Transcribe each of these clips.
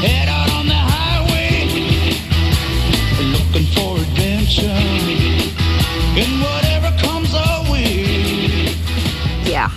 Head out on the highway, looking for adventure, and whatever comes our way. Yeah.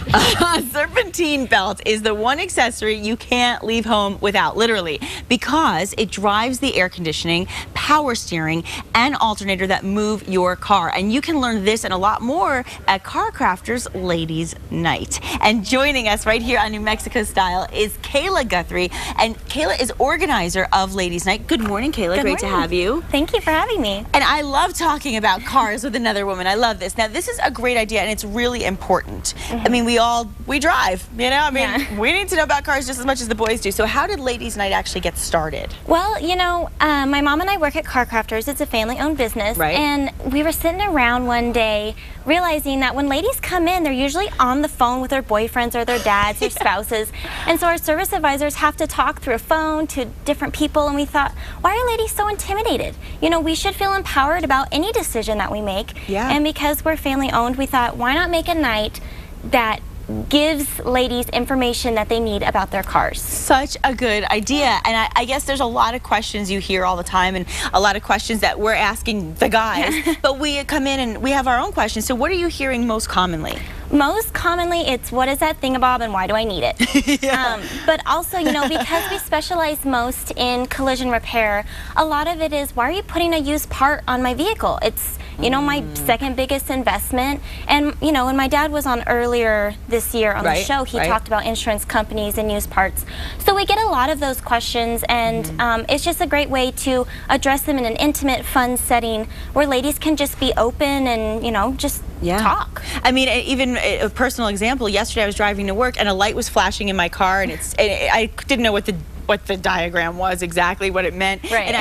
Serpentine belt is the one accessory you can't leave home without, literally, because it drives the air conditioning, power steering, and alternator that move your car. And you can learn this and a lot more at Car Crafters Ladies Night. And joining us right here on New Mexico Style is Kayla Guthrie. And Kayla is organizer of Ladies Night. Good morning, Kayla. Good Great morning. to have you. Thank you for having me. And I love talking about cars with another woman. I love this. Now, this is a great idea, and it's really important. I mean, we drive, you know? I mean, we need to know about cars just as much as the boys do. So how did Ladies Night actually get started? Well, you know, my mom and I work at Car Crafters. It's a family-owned business. Right. And we were sitting around one day realizing that when ladies come in, they're usually on the phone with their boyfriends or their dads or spouses. And so our service advisors have to talk through a phone to different people. And we thought, why are ladies so intimidated? You know, we should feel empowered about any decision that we make. Yeah. And because we're family-owned, we thought, why not make a night that gives ladies information that they need about their cars. Such a good idea. And I guess there's a lot of questions you hear all the time and a lot of questions that we're asking the guys, but we come in and we have our own questions. So what are you hearing most commonly? Most commonly, it's what is that thingamabob and why do I need it? Yeah. But also, you know, because we specialize most in collision repair, a lot of it is, why are you putting a used part on my vehicle? It's, you know, my second biggest investment. And, you know, when my dad was on earlier this year on the show, he talked about insurance companies and used parts. So we get a lot of those questions, and it's just a great way to address them in an intimate, fun setting where ladies can just be open and, you know, just talk. I mean, even a personal example, yesterday I was driving to work and a light was flashing in my car, and I didn't know what the diagram was, exactly what it meant. Right. And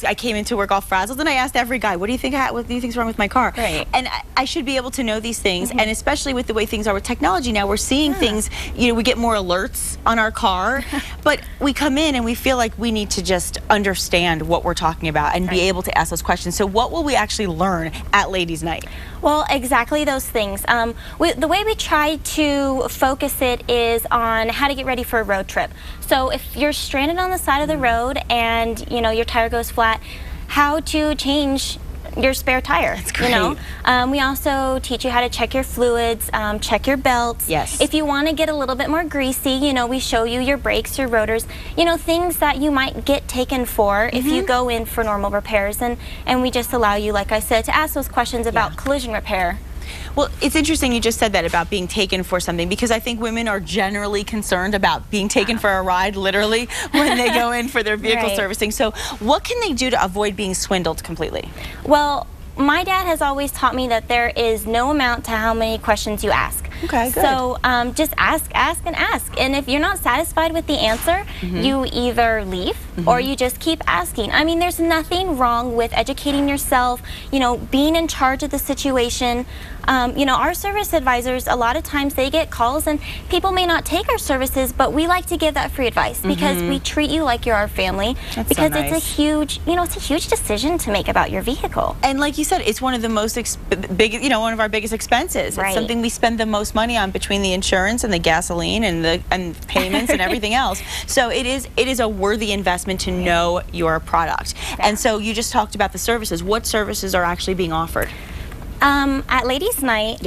I came into work all frazzled, and I asked every guy, what do you think's wrong with my car? Right. And I should be able to know these things, and especially with the way things are with technology now, we're seeing things, you know, we get more alerts on our car, but we come in and we feel like we need to just understand what we're talking about and be able to ask those questions. So what will we actually learn at Ladies Night? Well, exactly those things. The way we try to focus it is on how to get ready for a road trip. So if you're stranded on the side of the road and, you know, your tire goes flat, how to change your spare tire. That's great. You know, we also teach you how to check your fluids, check your belts. Yes. If you want to get a little bit more greasy, you know, we show you your brakes, your rotors, you know, things that you might get taken for if you go in for normal repairs, and we just allow you, like I said, to ask those questions about collision repair. Well, it's interesting you just said that about being taken for something, because I think women are generally concerned about being taken for a ride, literally, when they go in for their vehicle servicing. So what can they do to avoid being swindled completely? Well, my dad has always taught me that there is no amount to how many questions you ask. Okay, good. So just ask, and ask. And if you're not satisfied with the answer, you either leave or you just keep asking. I mean, there's nothing wrong with educating yourself, you know, being in charge of the situation. You know, our service advisors, a lot of times they get calls and people may not take our services, but we like to give that free advice because we treat you like you're our family. That's because so nice. it's a huge, you know, it's a huge decision to make about your vehicle. And like you said, it's one of the most you know, one of our biggest expenses. It's something we spend the most money on between the insurance and the gasoline and the payments and everything else. So it is a worthy investment to know your product. And so you just talked about the services. What services are actually being offered? At Ladies Night,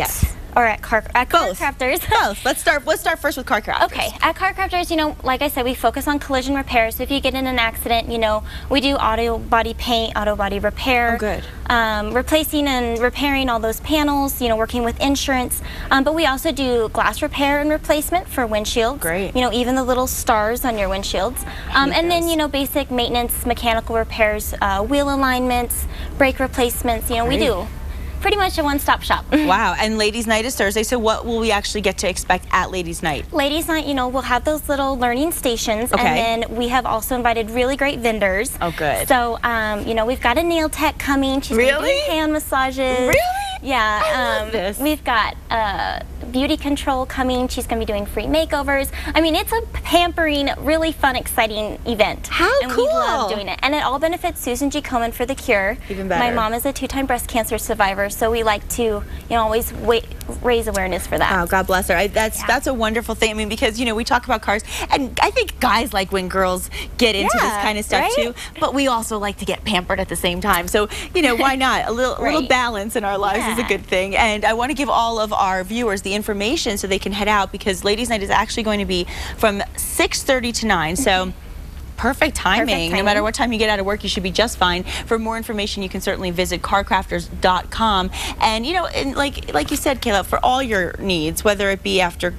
or at Car Crafters. Both. Let's start first with Car Crafters. Okay, at Car Crafters, you know, like I said, we focus on collision repair. So if you get in an accident, you know, we do auto body paint, auto body repair. Oh, good. Replacing and repairing all those panels, you know, working with insurance. But we also do glass repair and replacement for windshields. Great. You know, even the little stars on your windshields. And then, you know, basic maintenance, mechanical repairs, wheel alignments, brake replacements. You know, we do pretty much a one-stop shop. Wow. And Ladies Night is Thursday, so what will we actually get to expect at Ladies Night? Ladies Night, you know, we'll have those little learning stations, and then we have also invited really great vendors. Oh, good. So, you know, we've got a nail tech coming. She's gonna do hand massages. Really? Yeah. I love this. We've got beauty control coming. She's going to be doing free makeovers. I mean, it's a pampering, really fun, exciting event. How and cool. we love doing it. And it all benefits Susan G. Komen for the cure. Even better. My mom is a 2-time breast cancer survivor, so we like to, you know, always raise awareness for that. Oh, God bless her. That's a wonderful thing. I mean, because, you know, we talk about cars, and I think guys like when girls get into this kind of stuff too, but we also like to get pampered at the same time. So, you know, why not? A little balance in our lives is a good thing. And I want to give all of our viewers the information so they can head out, because Ladies Night is actually going to be from 6:30 to 9. So perfect timing. No matter what time you get out of work, you should be just fine. For more information, you can certainly visit carcrafters.com. And, you know, and like you said, Kayla, for all your needs, whether it be after,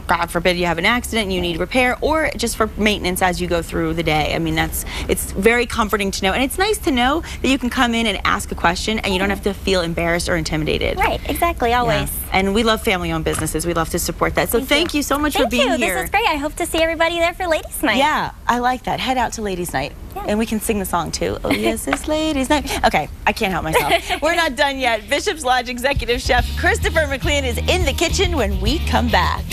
God forbid, you have an accident and you need repair, or just for maintenance as you go through the day. I mean, it's very comforting to know. And it's nice to know that you can come in and ask a question and you don't have to feel embarrassed or intimidated. Right, exactly, always. Yeah. And we love family-owned businesses. We love to support that. So thank you so much for being here. This is great. I hope to see everybody there for Ladies Night. Yeah, I like that. Head out to Ladies Night. And we can sing the song too. Oh yes, it's Ladies Night. Okay, I can't help myself. We're not done yet. Bishop's Lodge Executive Chef Christopher McLean is in the kitchen when we come back.